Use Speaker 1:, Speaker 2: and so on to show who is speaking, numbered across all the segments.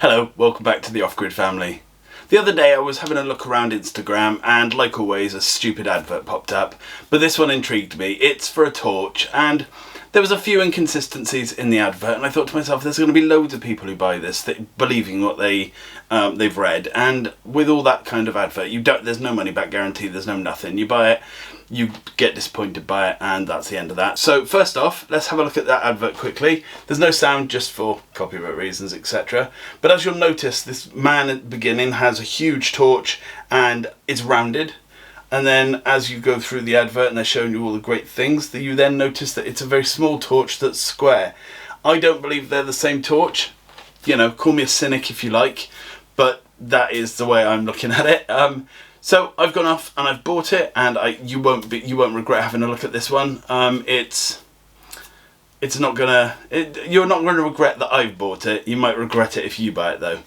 Speaker 1: Hello, welcome back to the Off Grid family. The other day I was having a look around Instagram and, like always, a stupid advert popped up, but this one intrigued me. It's for a torch and there was a few inconsistencies in the advert, and I thought to myself, there's going to be loads of people who buy this believing what they've read, and with all that kind of advert, there's no money back guarantee, there's no nothing. You buy it, you get disappointed by it, and that's the end of that. So first off, let's have a look at that advert quickly. There's no sound just for copyright reasons, etc. But as you'll notice, this man at the beginning has a huge torch and it's rounded. And then as you go through the advert and they're showing you all the great things, you then notice that it's a very small torch that's square. I don't believe they're the same torch. You know, call me a cynic if you like, but that is the way I'm looking at it. So I've gone off and I've bought it, and you won't regret having a look at this one. You're not gonna regret that I've bought it. You might regret it if you buy it though.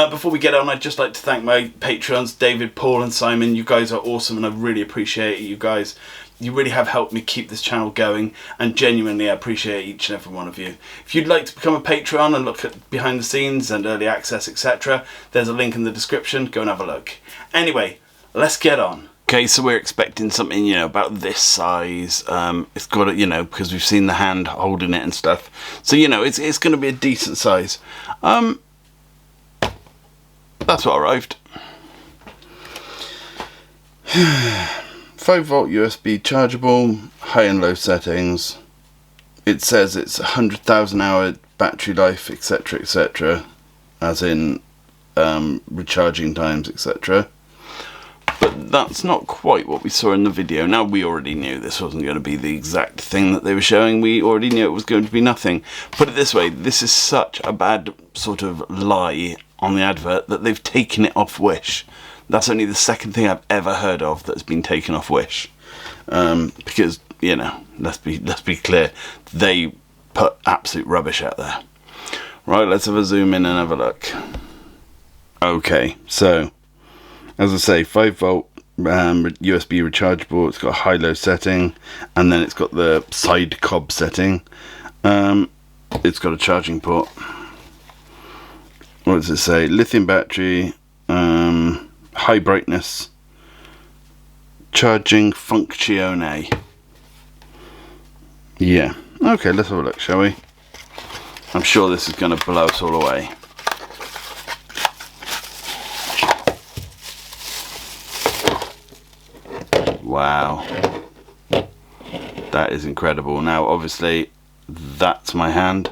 Speaker 1: Before we get on, I'd just like to thank my patrons, David, Paul and Simon. You guys are awesome and I really appreciate it. You guys, you really have helped me keep this channel going, and genuinely I appreciate each and every one of you. If you'd like to become a Patreon and look at behind the scenes and early access, etc., there's a link in the description. Go and have a look. Anyway, let's get on. Okay, so we're expecting something, you know, about this size. It's got, because we've seen the hand holding it and stuff. So, it's going to be a decent size. That's what arrived. 5-volt USB chargeable, high and low settings. It says it's 100,000 hour battery life, etc, etc, as in recharging times, etc. But that's not quite what we saw in the video. Now, we already knew this wasn't going to be the exact thing that they were showing. We already knew it was going to be nothing. Put it this way, this is such a bad sort of lie on the advert that they've taken it off Wish. That's only the second thing I've ever heard of that's been taken off Wish. Because, let's be clear, they put absolute rubbish out there. Right, let's have a zoom in and have a look. Okay, so as I say, 5-volt USB rechargeable. It's got a high-low setting, and then it's got the side cob setting. It's got a charging port. What does it say? Lithium battery, high brightness, charging funzione. Yeah. Okay, let's have a look, shall we? I'm sure this is going to blow us all away. Wow, that is incredible. Now obviously that's my hand.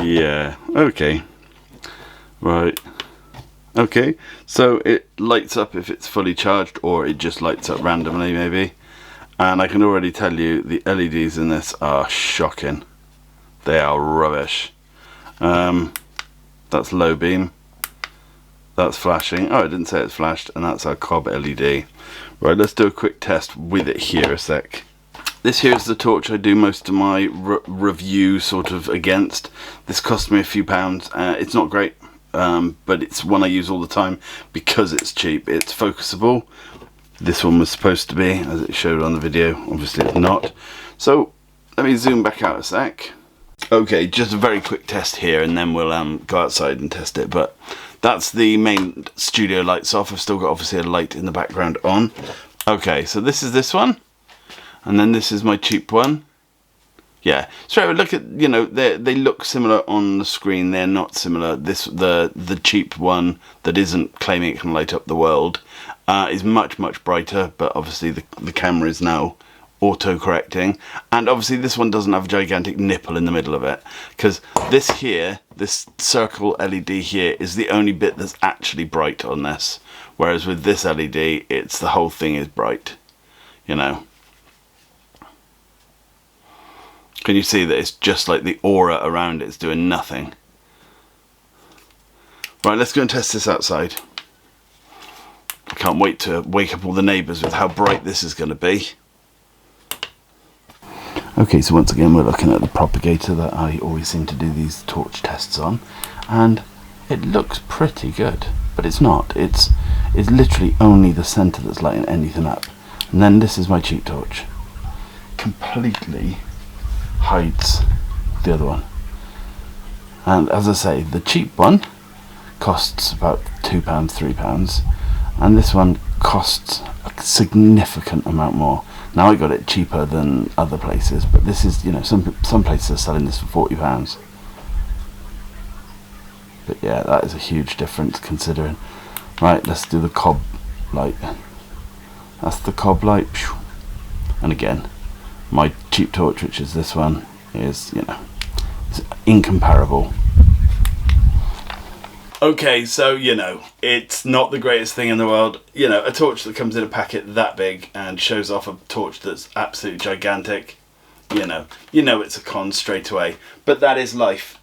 Speaker 1: Yeah, okay, right, okay, so it lights up if it's fully charged, or it just lights up randomly maybe. And I can already tell you the LEDs in this are shocking. They are rubbish. That's low beam. That's flashing. Oh, I didn't say it's flashed. And that's our cob LED. Right, let's do a quick test with it here a sec. This here is the torch I do most of my review sort of against. This cost me a few pounds. It's not great, but it's one I use all the time because it's cheap. It's focusable. This one was supposed to be, as it showed on the video. Obviously it's not. So let me zoom back out a sec. Okay, just a very quick test here, and then we'll go outside and test it. But that's the main studio lights off. I've still got obviously a light in the background on. Okay, so this is this one, and then this is my cheap one. Yeah, so look at, they look similar on the screen. They're not similar. The cheap one that isn't claiming it can light up the world is much brighter, but obviously the camera is now auto-correcting, and obviously this one doesn't have a gigantic nipple in the middle of it, because this circle LED here is the only bit that's actually bright on this, whereas with this LED it's the whole thing is bright. Can you see that it's just like the aura around it's doing nothing? Right, let's go and test this outside. I can't wait to wake up all the neighbours with how bright this is going to be. Okay, so once again we're looking at the propagator that I always seem to do these torch tests on, and it looks pretty good, but it's not. It's literally only the centre that's lighting anything up. And then this is my cheap torch. Completely hides the other one. And as I say, the cheap one costs about £2, £3, and this one costs a significant amount more. Now I got it cheaper than other places, but this is, you know, some places are selling this for £40. But yeah, that is a huge difference considering. Right, let's do the cob light. That's the cob light. And again, my cheap torch, which is this one, is, you know, it's incomparable. Okay, so, you know, it's not the greatest thing in the world. You know, a torch that comes in a packet that big and shows off a torch that's absolutely gigantic. You know it's a con straight away. But that is life.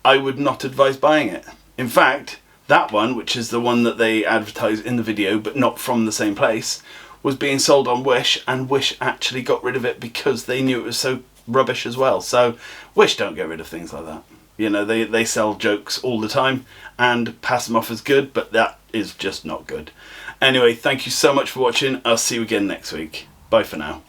Speaker 1: I would not advise buying it. In fact, that one, which is the one that they advertise in the video, but not from the same place, was being sold on Wish, and Wish actually got rid of it because they knew it was so rubbish as well. So Wish don't get rid of things like that. You know, they sell jokes all the time and pass them off as good, but that is just not good. Anyway, thank you so much for watching. I'll see you again next week. Bye for now.